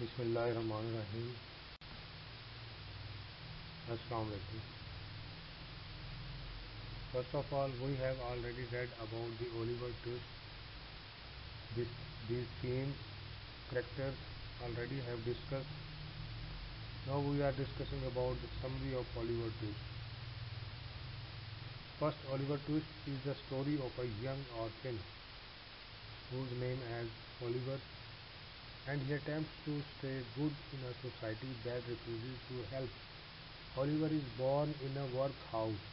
Bismillahirrahmanirrahim. Assalamu alaikum. First of all, we have already read about the Oliver Twist. These themes, characters already have discussed. Now we are discussing about the summary of Oliver Twist. First, Oliver Twist is the story of a young orphan whose name is Oliver, and he attempts to stay good in a society that refuses to help. Oliver is born in a workhouse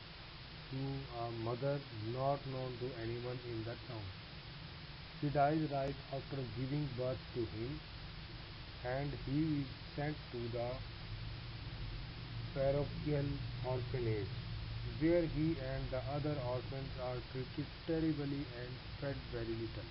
to a mother not known to anyone in the town. She dies right after giving birth to him, and he is sent to the parochial orphanage, where he and the other orphans are treated terribly and fed very little.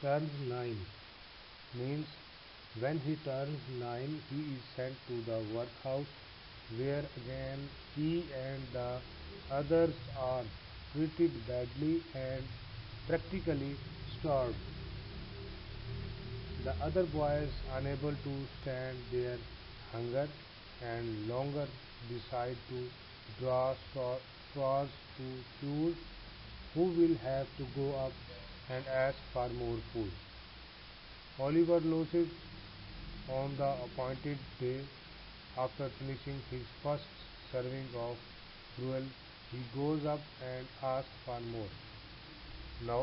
turns 9 means when he turns 9 he is sent to the workhouse, where again he and the others are treated badly and practically starved. The other boys, unable to stand their hunger and longer, decide to draw straws to choose who will have to go up and ask for more food. Oliver loses on the appointed day. After finishing his first serving of gruel, he goes up and asks for more. Now,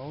9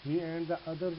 He and the others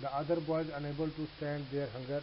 The other boys unable to stand their hunger.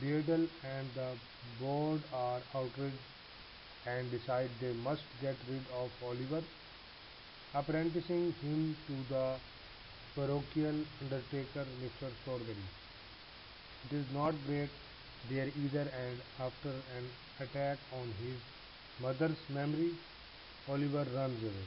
Beadle and the board are outraged and decide they must get rid of Oliver, apprenticing him to the parochial undertaker Mr. Strawberry. It is not great there either, and after an attack on his mother's memory, Oliver runs away.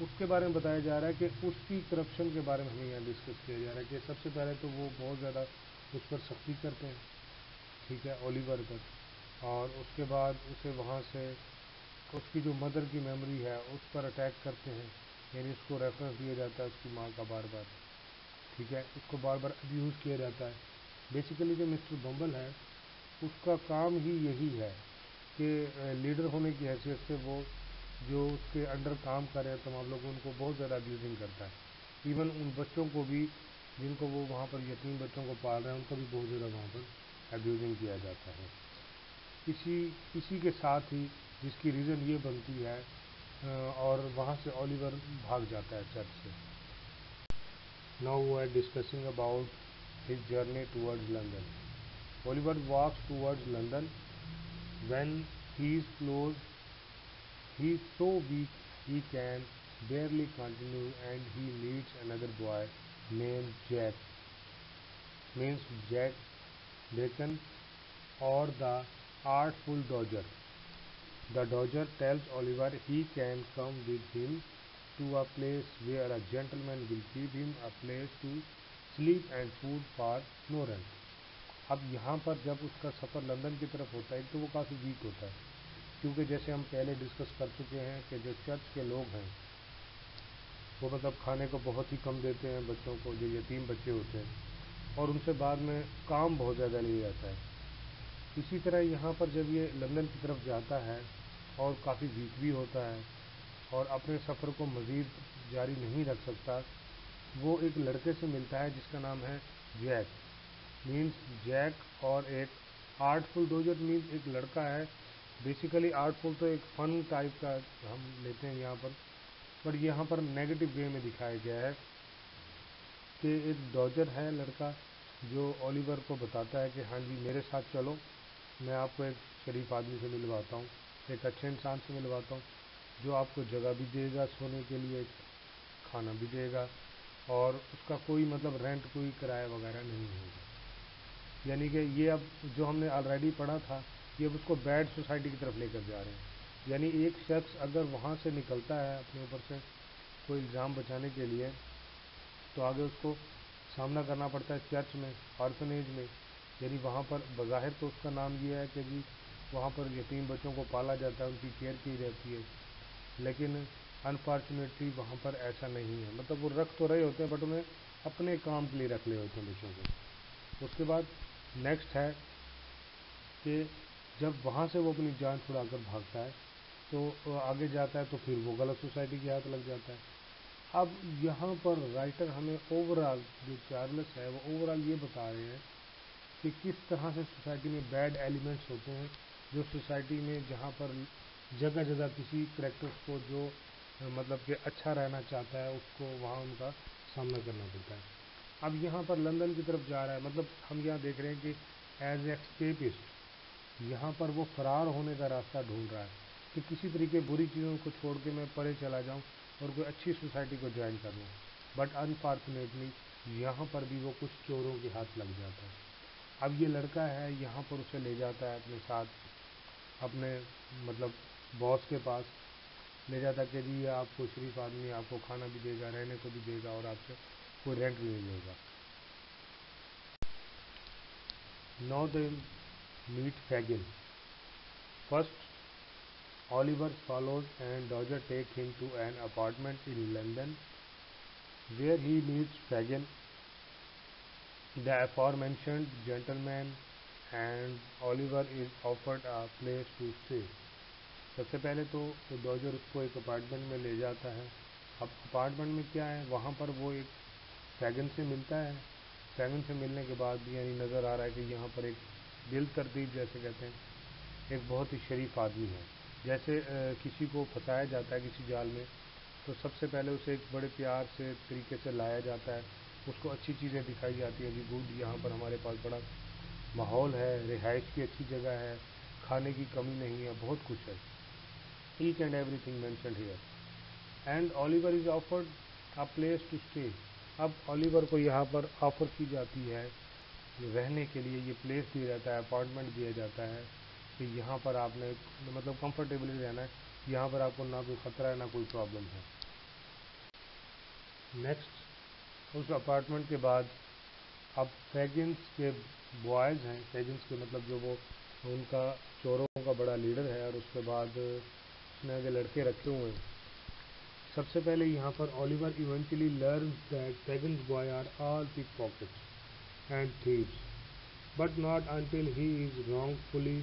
اس کے بارے میں بتایا جا رہا ہے کہ اس کی corruption کے بارے میں ہمیں یہاں ڈسکس کیا جا رہا ہے کہ سب سے پہلے تو وہ بہت زیادہ اس پر سختی کرتے ہیں، ٹھیک ہے، اولیور پر، اور اس کے بعد اسے وہاں سے اس کی جو مدر کی میموری ہے اس پر اٹیک کرتے ہیں، یعنی اس کو ریفرنس دیا جاتا ہے اس کی ماں کا بار بار، ٹھیک ہے، اس کو بار بار ابیوز کیا جاتا ہے۔ بیسیکلی جو مسٹر بمبل ہے اس کا کام ہی یہی ہے کہ لیڈر ہونے کی حیثیت سے وہ جو اس کے انڈر کام کر رہے ہیں تمام لوگ ان کو بہت زیادہ ابیوزنگ کرتا ہے، ایون ان بچوں کو بھی جن کو وہ وہاں پر یتیم بچوں کو پال رہے ہیں ان کو بھی بہت زیادہ وہاں پر ابیوزنگ کیا جاتا ہے۔ اسی کے ساتھ ہی جس کی ریزن یہ بنتی ہے اور وہاں سے اولیور بھاگ جاتا ہے چرچ سے۔ Now we are discussing about his journey towards London. Oliver walks towards London. When he is close, he is so weak he can barely continue, and he meets another boy named Jack, means Jack Bacon, or the Artful Dodger. The Dodger tells Oliver he can come with him to a place where a gentleman will give him a place to sleep and food for no rent. اب یہاں پر جب اس کا سفر London کی طرف ہوتا ہے تو وہ کافی ویک ہوتا ہے، کیونکہ جیسے ہم پہلے ڈسکس کر چکے ہیں کہ جو چرچ کے لوگ ہیں وہ مطلب کھانے کو بہت ہی کم دیتے ہیں بچوں کو، جو یتیم بچے ہوتے ہیں، اور ان سے بعد میں کام بہت زیادہ لیا جاتا ہے۔ اسی طرح یہاں پر جب یہ لندن کی طرف جاتا ہے اور کافی ویک بھی ہوتا ہے اور اپنے سفر کو مزید جاری نہیں رکھ سکتا، وہ ایک لڑکے سے ملتا ہے جس کا نام ہے جیک، مینس جیک، اور ایک آرٹفل ڈوجر مینس ایک لڑکا ہے۔ بیسیکلی آرٹفل تو ایک فن ٹائپ کا ہم لیتے ہیں یہاں پر یہاں پر نیگیٹو وے میں دکھایا گیا ہے کہ ایک ڈوجر ہے لڑکا جو اولیور کو بتاتا ہے کہ ہاں جی میرے ساتھ چلو، میں آپ کو ایک شریف آدمی سے ملواتا ہوں، ایک اچھے انسان سے ملواتا ہوں جو آپ کو جگہ بھی دے گا سونے کے لیے، کھانا بھی دے گا، اور اس کا کوئی مطلب رینٹ کوئی کرایہ وغیرہ نہیں ہوگا۔ یعنی کہ یہ اب جو ہم نے آلریڈی پڑھا تھا یہ اب اس کو بیڈ سوسائٹی کی طرف لے کر جا رہے ہیں۔ یعنی ایک شخص اگر وہاں سے نکلتا ہے اپنے اوپر سے کوئی الزام بچانے کے لیے تو آگے اس کو سامنا کرنا پڑتا ہے چرچ میں، آرفنیج میں، یعنی وہاں پر بظاہر تو اس کا نام یہ ہے کہ جی وہاں پر یتیم بچوں کو پالا جاتا ہے، ان کی کیئر کی جاتی ہے، لیکن انفارچونیٹلی وہاں پر ایسا نہیں ہے، مطلب وہ رکھ تو رہے ہوتے ہیں بٹ انہیں اپنے کام کے لیے رکھ لے ہوتے ہیں بچوں کو۔ اس کے بعد نیکسٹ ہے کہ جب وہاں سے وہ اپنی جان چھڑا کر بھاگتا ہے تو آگے جاتا ہے تو پھر وہ غلط سوسائٹی کے ہاتھ لگ جاتا ہے۔ اب یہاں پر رائٹر ہمیں اوورآل جو چارلس ہے وہ اوورآل یہ بتا رہے ہیں کہ کس طرح سے سوسائٹی میں بیڈ ایلیمنٹس ہوتے ہیں، جو سوسائٹی میں جہاں پر جگہ جگہ کسی کریکٹرز کو جو مطلب کہ اچھا رہنا چاہتا ہے اس کو وہاں ان کا سامنا کرنا پڑتا ہے۔ اب یہاں پر لندن کی طرف جا رہا ہے، مطلب ہم یہاں دیکھ رہے ہیں کہ ایز اے ایسکیپسٹ یہاں پر وہ فرار ہونے کا راستہ ڈھونڈ رہا ہے کہ کسی طریقے بری چیزوں کو چھوڑ کے میں پرے چلا جاؤں اور کوئی اچھی سوسائٹی کو جوائن کر لوں، بٹ انفارچونیٹلی یہاں پر بھی وہ کچھ چوروں کے ہاتھ لگ جاتا ہے۔ اب یہ لڑکا ہے یہاں پر اسے لے جاتا ہے اپنے ساتھ، اپنے مطلب باس کے پاس لے جاتا ہے کہ جی یہ آپ کو شریف آدمی آپ کو کھانا بھی دے گا، رہنے کو بھی دے گا، اور آپ سے کوئی رینٹ بھی نہیں لے گا۔ Now they meet Fagin. First, Oliver follows and Dodger take him to an apartment in London where he meets Fagin, the aforementioned gentleman, and Oliver is offered a place to stay. سب سے پہلے تو ڈوجر اس کو ایک apartment میں لے جاتا ہے۔ اب اپارٹمنٹ میں کیا ہے، وہاں پر وہ ایک فیگن سے ملتا ہے۔ فیگن سے ملنے کے بعد بھی یعنی نظر آ رہا ہے کہ یہاں پر ایک دل ترتیب جیسے کہتے ہیں ایک بہت ہی شریف آدمی ہے۔ جیسے کسی کو پھنسایا جاتا ہے کسی جال میں تو سب سے پہلے اسے ایک بڑے پیار سے طریقے سے لایا جاتا ہے، اس کو اچھی چیزیں دکھائی جاتی ہیں، جی گڈ یہاں پر ہمارے پاس بڑا ماحول ہے، رہائش کی اچھی جگہ ہے، کھانے کی کمی نہیں ہے، بہت کچھ ہے، each and everything mentioned here. And Oliver is offered a place to stay. اب اولیور کو یہاں پر آفر کی جاتی ہے رہنے کے لیے، یہ پلیس دیا جاتا ہے، اپارٹمنٹ دیا جاتا ہے کہ یہاں پر آپ نے مطلب کمفرٹیبلی رہنا ہے، یہاں پر آپ کو نہ کوئی خطرہ ہے نہ کوئی پرابلم ہے۔ نیکسٹ اس اپارٹمنٹ کے بعد اب فیگنس کے بوائز ہیں، فیگنس کے مطلب جو وہ ان کا چوروں کا بڑا لیڈر ہے، اور اس کے بعد اس نے آگے لڑکے رکھے ہوئے ہیں. سب سے پہلے یہاں پر Oliver eventually learns that Fagin's boys are all pickpockets and thieves but not until he is wrongfully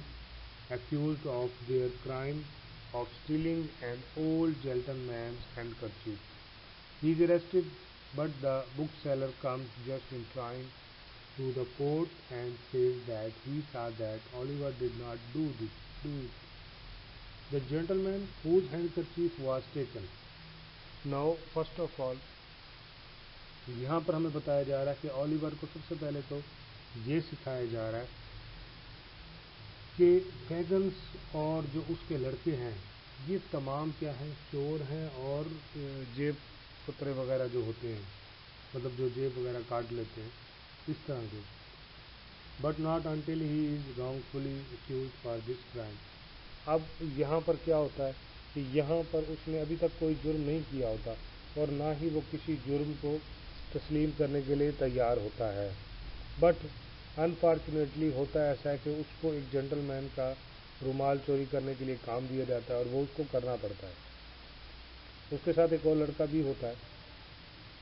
accused of their crime of stealing an old gentleman's handkerchief. He is arrested, but the bookseller comes just in time to the court and says that he saw that Oliver did not do it. The gentleman whose handkerchief was taken. Now, first of all, یہاں پر ہمیں بتایا جا رہا ہے کہ Oliver کو سب سے پہلے تو یہ سکھایا جا رہا ہے کہ فیگنس اور جو اس کے لڑکے ہیں یہ تمام کیا ہیں، چور ہیں اور جیب کترے وغیرہ جو ہوتے ہیں، مطلب جو جیب وغیرہ کاٹ لیتے ہیں اس طرح کے. But not until he is wrongfully accused for this crime. اب یہاں پر کیا ہوتا ہے کہ یہاں پر اس نے ابھی تک کوئی جرم نہیں کیا ہوتا اور نہ ہی وہ کسی جرم کو تسلیم کرنے کے لیے تیار ہوتا ہے. بٹ انفارچونیٹلی ہوتا ایسا ہے کہ اس کو ایک جینٹل مین کا رومال چوری کرنے کے لیے کام دیا جاتا ہے اور وہ اس کو کرنا پڑتا ہے. اس کے ساتھ ایک اور لڑکا بھی ہوتا ہے.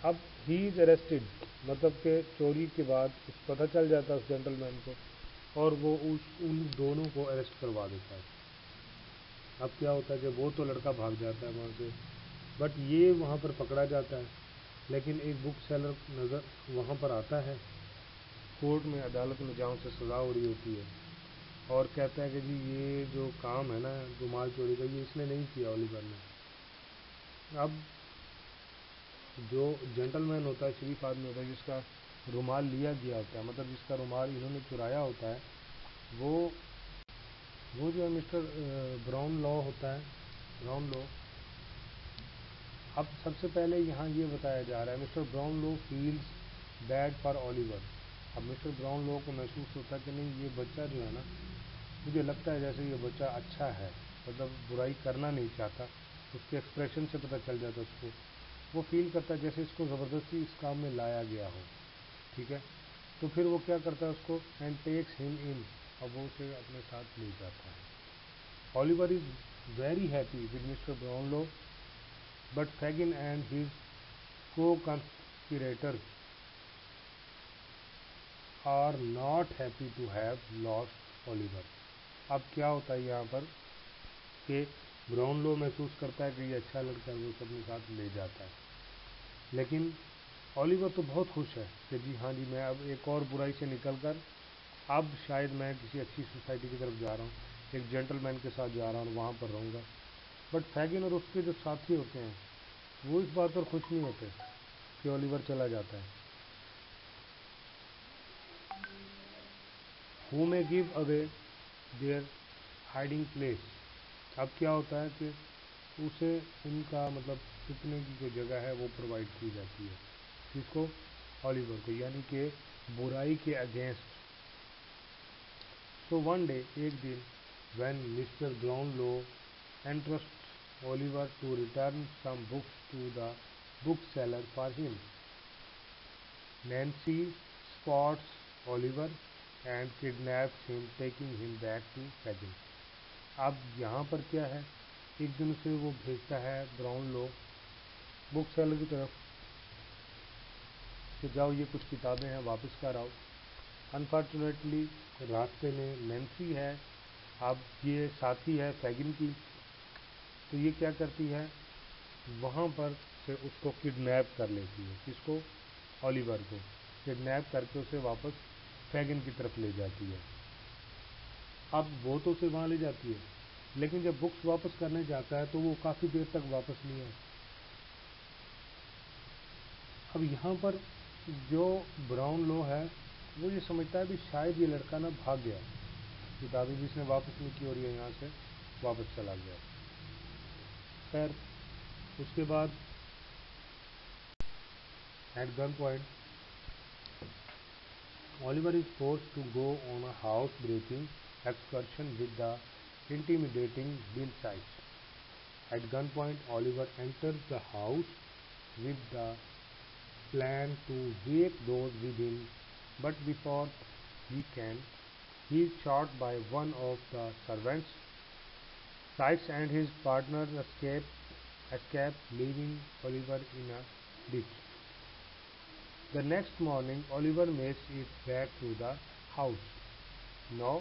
اب ہی از اریسٹڈ مطلب کہ چوری کے بعد پتہ چل جاتا ہے اس جینٹل مین کو اور وہ ان دونوں کو اریسٹ کروا دیتا ہے. اب کیا ہوتا ہے کہ وہ تو لڑکا بھاگ جاتا ہے وہاں سے، بٹ یہ وہاں پر پکڑا جاتا ہے. لیکن ایک بک سیلر نظر وہاں پر آتا ہے، کورٹ میں عدالت میں جہاں سے سزا ہو رہی ہوتی ہے، اور کہتا ہے کہ جی یہ جو کام ہے نا رومال چوری کا یہ اس نے نہیں کیا اولیور نے. اب جو جینٹل مین ہوتا ہے، شریف آدمی ہوتا ہے جس کا رومال لیا گیا ہوتا ہے، مطلب جس کا رومال انہوں نے چرایا ہوتا ہے، وہ جو ہے مسٹر براؤن لا ہوتا ہے، براؤن لا. اب سب سے پہلے یہاں یہ بتایا جا رہا ہے mister Brownlow feels bad for Oliver. اب مسٹر براؤن لا کو محسوس ہوتا ہے کہ نہیں یہ بچہ جو ہے نا، مجھے لگتا ہے جیسے یہ بچہ اچھا ہے، مطلب برائی کرنا نہیں چاہتا. اس کے ایکسپریشن سے پتہ چل جاتا ہے اس کو. وہ فیل کرتا ہے جیسے اس کو زبردستی اس کام میں لایا گیا ہو. ٹھیک ہے، تو پھر وہ کیا کرتا ہے اس کو اینڈ ٹیکس ہم ان. اب وہ اسے اپنے ساتھ لے جاتا ہے. Oliver is very happy with Mr Brownlow but Fagin and his co conspirators are not happy to have lost Oliver. اب کیا ہوتا ہے یہاں پر کہ براؤن لا محسوس کرتا ہے کہ یہ اچھا لڑکا ہے، وہ اسے اپنے ساتھ لے جاتا ہے. لیکن اولیور تو بہت خوش ہے کہ جی ہاں جی میں اب ایک اور برائی سے نکل کر اب شاید میں کسی اچھی سوسائٹی کی طرف جا رہا ہوں، ایک جینٹل مین کے ساتھ جا رہا ہوں اور وہاں پر رہوں گا. بٹ فیگن اور اس کے جو ساتھی ہوتے ہیں وہ اس بات پر خوش نہیں ہوتے کہ اولیور چلا جاتا ہے. who may give away their hiding place. اب کیا ہوتا ہے کہ اسے ان کا مطلب چھپنے کی جو جگہ ہے وہ پرووائڈ کی جاتی ہے جس کو اولیور کو، یعنی کہ برائی کے اگینسٹ. سو ون ڈے ایک دن when Mr Brownlow entrust Oliver to return some books to the book seller for him, Nancy spots Oliver and kidnaps him taking ہم بیک ٹو فیگن. اب یہاں پر کیا ہے، ایک دن سے وہ بھیجتا ہے براؤن لا بک سیلر کی طرف کہ جاؤ یہ کچھ کتابیں ہیں واپس کر آؤ. انفارچونیٹلی راستے میں نینسی ہے، اب یہ ساتھی ہے فیگن کی، تو یہ کیا کرتی ہے وہاں پر سے اس کو کڈنیپ کر لیتی ہے. کس کو؟ اولیور کو کڈنیپ کر کے اسے واپس فیگن کی طرف لے جاتی ہے. اب وہ تو اسے وہاں لے جاتی ہے لیکن جب بکس واپس کرنے جاتا ہے تو وہ کافی دیر تک واپس نہیں آئے. اب یہاں پر جو براؤن لا ہے وہ یہ سمجھتا ہے بھی شاید یہ لڑکا نا بھاگ گیا، کتابیں بھی اس نے واپس نہیں کی اور یہ یہاں سے واپس چلا گیا. خیر اس کے بعد at gun point Oliver is forced to go on a house-breaking excursion with the intimidating Bill Sikes. At gunpoint, Oliver enters the house with the plan to wake those within, but before he can, he is shot by one of the servants. Sykes and his partner escape, leaving Oliver in a ditch. The next morning, Oliver makes it back to the house. Now,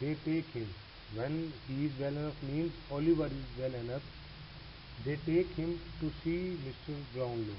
they take him. When he is well enough means Oliver is well enough. They take him to see Mr. Brownlow.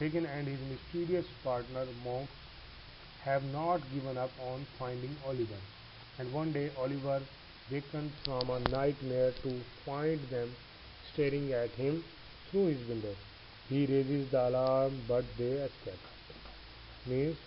Fagin and his mysterious partner monks have not given up on finding Oliver. And one day Oliver wakens from a nightmare to find them staring at him through his window. He raises the alarm but they escape. Means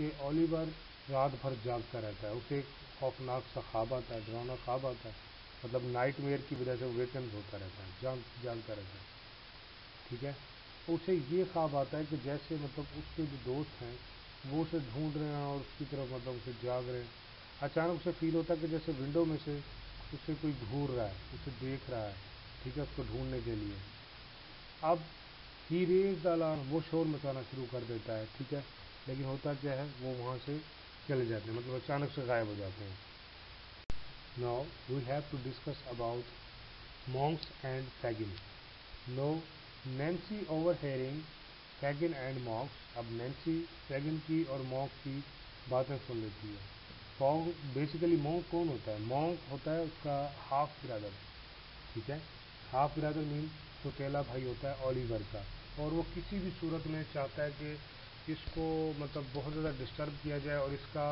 کہ Oliver رات بھر جاگتا رہتا ہے، اسے ایک خوفناک سا خواب آتا ہے، ڈراؤنا خواب آتا ہے، مطلب نائٹ میئر کی وجہ سے ویکنڈ ہوتا رہتا ہے، جاگتا رہتا ہے، ٹھیک ہے. اسے یہ خواب آتا ہے کہ جیسے مطلب اس کے جو دوست ہیں وہ اسے ڈھونڈ رہے ہیں اور اس کی طرف مطلب اسے جاگ رہے ہیں. اچانک اسے فیل ہوتا ہے کہ جیسے ونڈو میں سے اسے کوئی گھور رہا ہے، اسے دیکھ رہا ہے، ٹھیک ہے، اس کو ڈھونڈنے کے لیے. اب ہی ریز دا الارم، وہ شور مچانا شروع کر دیتا ہے، ٹھیک ہے، لیکن ہوتا کیا ہے، وہ وہاں سے چلے جاتے ہیں، مطلب اچانک سے غائب ہو جاتے ہیں. Now we have to discuss about monks and Fagin. Now Nancy overhearing Fagin and monks. اب نینسی فیگن کی اور مونک کی باتیں سن لیتی ہے. بیسیکلی مونک کون ہوتا ہے؟ مونک ہوتا ہے اس کا ہاف برادر، ٹھیک ہے. ہاف برادر مین سوتیلا بھائی ہوتا ہے اولیور کا، اور وہ کسی بھی صورت میں چاہتا ہے کہ اس کو مطلب بہت زیادہ ڈسٹرب کیا جائے اور اس کا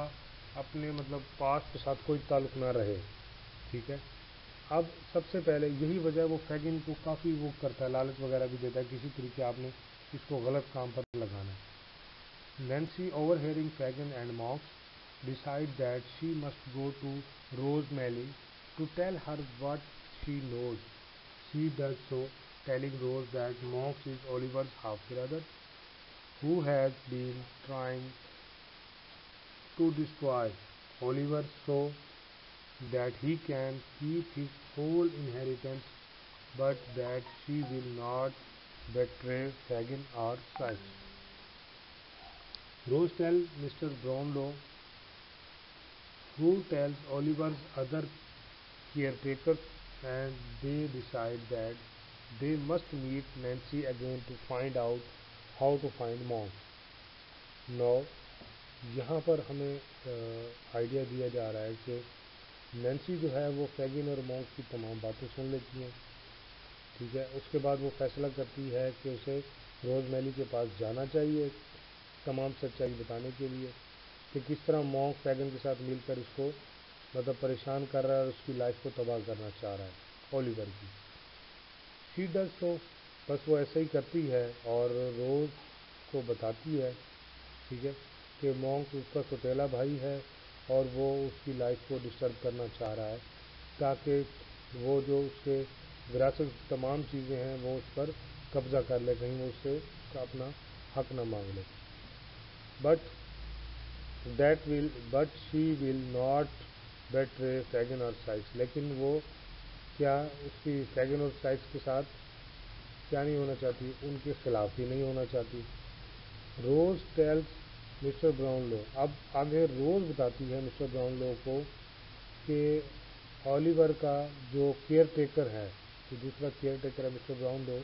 اپنے مطلب پاسٹ کے ساتھ کوئی تعلق نہ رہے، ٹھیک ہے. اب سب سے پہلے یہی وجہ وہ فیگن کو کافی وہ کرتا ہے، لالچ وغیرہ بھی دیتا ہے کسی طریقے آپ نے اس کو غلط کام پر لگانا ہے. Nancy overhearing Fagin and Monks decide that she must go to Rose Maylie to tell her what she knows. She does so, telling Rose that Monks is Oliver's half-brother who has been trying to destroy Oliver so that he can keep his whole inheritance, but that she will not betray Fagin or Sykes. Rose tells Mr. Brownlow, who tells Oliver's other caretakers, and they decide that they must meet Nancy again to find out how to find Monk. Now یہاں پر ہمیں idea دیا جا رہا ہے کہ Nancy جو ہے وہ فیگن اور مونک کی تمام باتیں سن لیتی ہیں، ٹھیک ہے. اس کے بعد وہ فیصلہ کرتی ہے کہ اسے روز میلی کے پاس جانا چاہیے تمام سچائی بتانے کے لیے کہ کس طرح مونک فیگن کے ساتھ مل کر اس کو مطلب پریشان کر رہا ہے اور اس کی لائف کو تباہ کرنا چاہ رہا ہے اولیور کی. شی ڈز سو، بس وہ ایسے ہی کرتی ہے اور روز کو بتاتی ہے، ٹھیک ہے، کہ مونک اس کا سوتیلا بھائی ہے اور وہ اس کی لائف کو ڈسٹرب کرنا چاہ رہا ہے تاکہ وہ جو اس کے وراثت تمام چیزیں ہیں وہ اس پر قبضہ کر لے، کہیں وہ اس سے اپنا حق نہ مانگ لے. بٹ شی ول ناٹ بیٹرے فیگن اور سائکس، لیکن وہ کیا اس کی فیگن اور سائکس کے ساتھ کیا نہیں ہونا چاہتی، ان کے خلاف ہی نہیں ہونا چاہتی. روز ٹیلز مسٹر براؤن لو، اب آگے روز بتاتی ہے مسٹر براؤن لو کو کہ اولیور کا جو کیئر ٹیکر ہے، جو دوسرا کیئر ٹیکر ہے مسٹر براؤن لو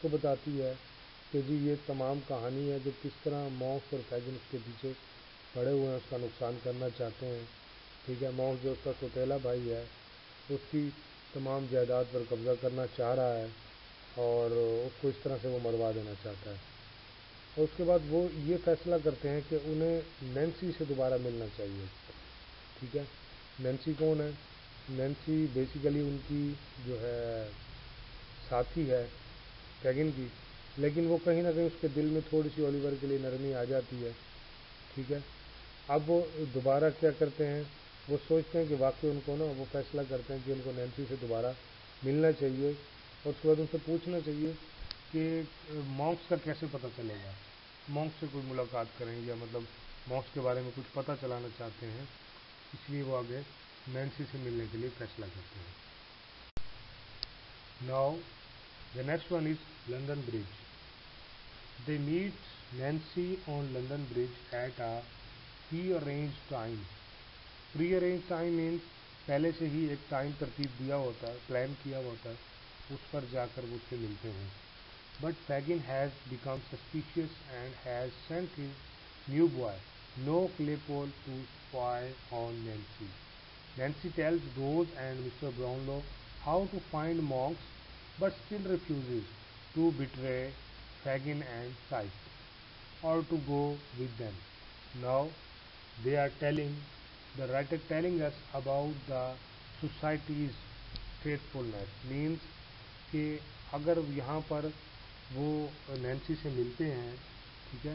کو بتاتی ہے کہ جی یہ تمام کہانی ہے کہ کس طرح مونک اور فیگن اس کے پیچھے پڑے ہوئے ہیں، اس کا نقصان کرنا چاہتے ہیں، ٹھیک ہے. مونک جو اس کا سوتیلا بھائی ہے اس کی تمام جائیداد پر قبضہ کرنا چاہ رہا ہے اور اس کو اس طرح سے وہ مروا دینا چاہتا ہے. اور اس کے بعد وہ یہ فیصلہ کرتے ہیں کہ انہیں نینسی سے دوبارہ ملنا چاہیے، ٹھیک ہے. نینسی کون ہے؟ نینسی بیسیکلی ان کی جو ہے ساتھی ہے فیگن کی، لیکن وہ کہیں نہ کہیں اس کے دل میں تھوڑی سی اولیور کے لیے نرمی آ جاتی ہے، ٹھیک ہے. اب وہ دوبارہ کیا کرتے ہیں، وہ سوچتے ہیں کہ واقعی ان کو نا، وہ فیصلہ کرتے ہیں کہ ان کو نینسی سے دوبارہ ملنا چاہیے اور اس کے بعد ان سے پوچھنا چاہیے کہ مونکس کا کیسے پتہ چلے گا. مونکس سے کوئی ملاقات کریں یا مطلب مونکس کے بارے میں کچھ پتہ چلانا چاہتے ہیں، اس لیے وہ آگے نینسی سے ملنے کے لیے فیصلہ کرتے ہیں. Now the next one is London Bridge. They meet Nancy on London Bridge at a pre-arranged time. Pre-arranged time means پہلے سے ہی ایک ٹائم ترتیب دیا ہوتا ہے، پلان کیا ہوتا ہے، اس پر جا کر وہ اس سے ملتے ہیں. But Fagin has become suspicious and has sent his new boy, No Claypole, to spy on Nancy. Nancy tells Rose and Mr. Brownlow how to find Monks, but still refuses to betray Fagin and Sykes or to go with them. Now they are the writer telling us about the society's faithfulness, means کہ اگر یہاں پر وہ Nancy سے ملتے ہیں، ٹھیک ہے،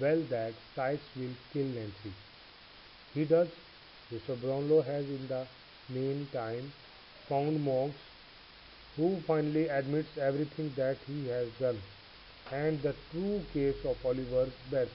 well that Sykes will kill Nancy. He does. Mr. Brownlow has in the meantime found Monks, who finally admits everything that he has done and the true case of Oliver's death.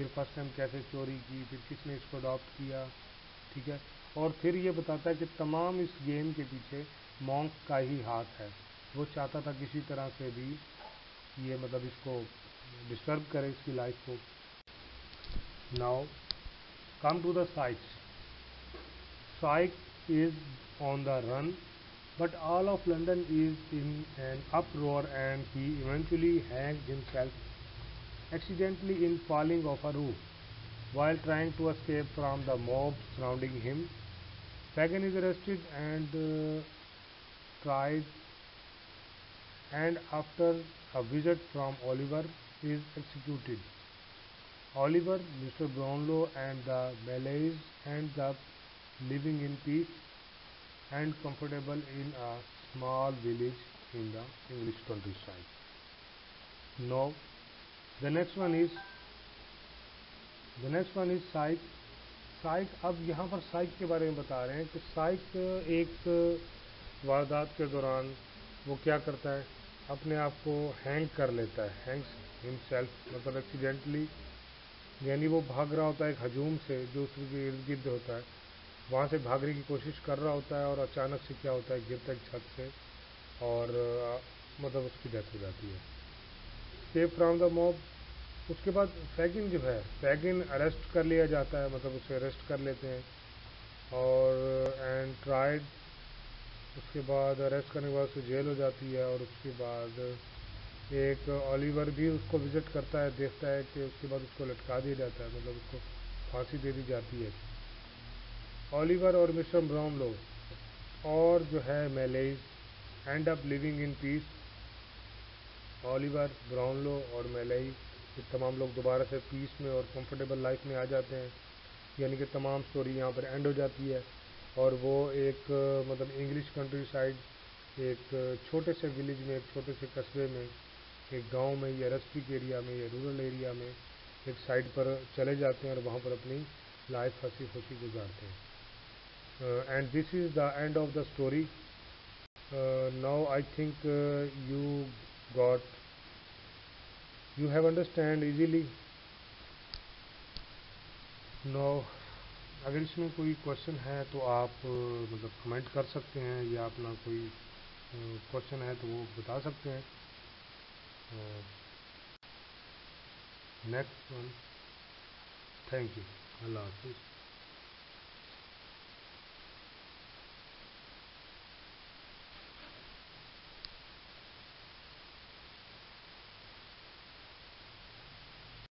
پھر first time کیسے چوری کی، پھر کس نے اس کو adapt کیا، ٹھیک ہے. اور پھر یہ بتاتا ہے کہ تمام اس گیم کے پیچھے مونک کا ہی ہاتھ ہے. وہ چاہتا تھا کسی طرح سے بھی یہ مطلب اس کو ڈسٹرب کرے اس کی لائف کو. Now come to the Sykes. Sykes is on the run, but all of London is in an uproar and he eventually hangs himself accidentally in falling off a roof while trying to escape from the mob surrounding him. Fagin is arrested and tried, and after a visit from Oliver is executed. Oliver, Mr. Brownlow and the Malays end up living in peace and comfortable in a small village in the English countryside. Now, the next one is Sykes. Sykes اب یہاں پر psych کے بارے میں بتا رہے ہیں کہ psych ایک واردات کے دوران وہ کیا کرتا ہے، اپنے آپ کو ہینگ کر لیتا ہے. ہینگس ہمسیلف مطلب ایکسیڈنٹلی، یعنی وہ بھاگ رہا ہوتا ہے ایک ہجوم سے جو اس کے ارد گرد ہوتا ہے، وہاں سے بھاگنے کی کوشش کر رہا ہوتا ہے اور اچانک سے کیا ہوتا ہے، گرتا ہے چھت سے اور مطلب اس کی ڈیتھ ہو جاتی ہے. Escape from the mob. اس کے بعد فیگن جو ہے، فیگن اریسٹ کر لیا جاتا ہے، مطلب اسے اریسٹ کر لیتے ہیں اور اینڈ ٹرائڈ. اس کے بعد اریسٹ کرنے کے بعد اسے جیل ہو جاتی ہے اور اس کے بعد ایک اولیور بھی اس کو وزٹ کرتا ہے، دیکھتا ہے کہ اس کے بعد اس کو لٹکا دیا جاتا ہے، مطلب اس کو پھانسی دے دی جاتی ہے. اولیور اور مسٹر براؤنلو اور جو ہے Maylies end up living in peace. Oliver, Brownlow اور میلئی یہ تمام لوگ دوبارہ سے پیس میں اور کمفرٹیبل لائف میں آ جاتے ہیں، یعنی کہ تمام سٹوری یہاں پر اینڈ ہو جاتی ہے. اور وہ ایک مطلب انگلش کنٹری سائڈ ایک چھوٹے سے ولیج میں، ایک چھوٹے سے قصبے میں، ایک گاؤں میں یا رسٹک ایریا میں یا رورل ایریا میں ایک سائڈ پر چلے جاتے ہیں اور وہاں پر اپنی لائف ہنسی خوشی گزارتے ہیں. And this is the end of the story. Now I think you have understand easily. Now اگر اس میں کوئی کوشچن ہے تو آپ مطلب کمنٹ کر سکتے ہیں یا اپنا کوئی کوشچن ہے تو وہ بتا سکتے ہیں. Next one. Thank you. اللہ حافظ.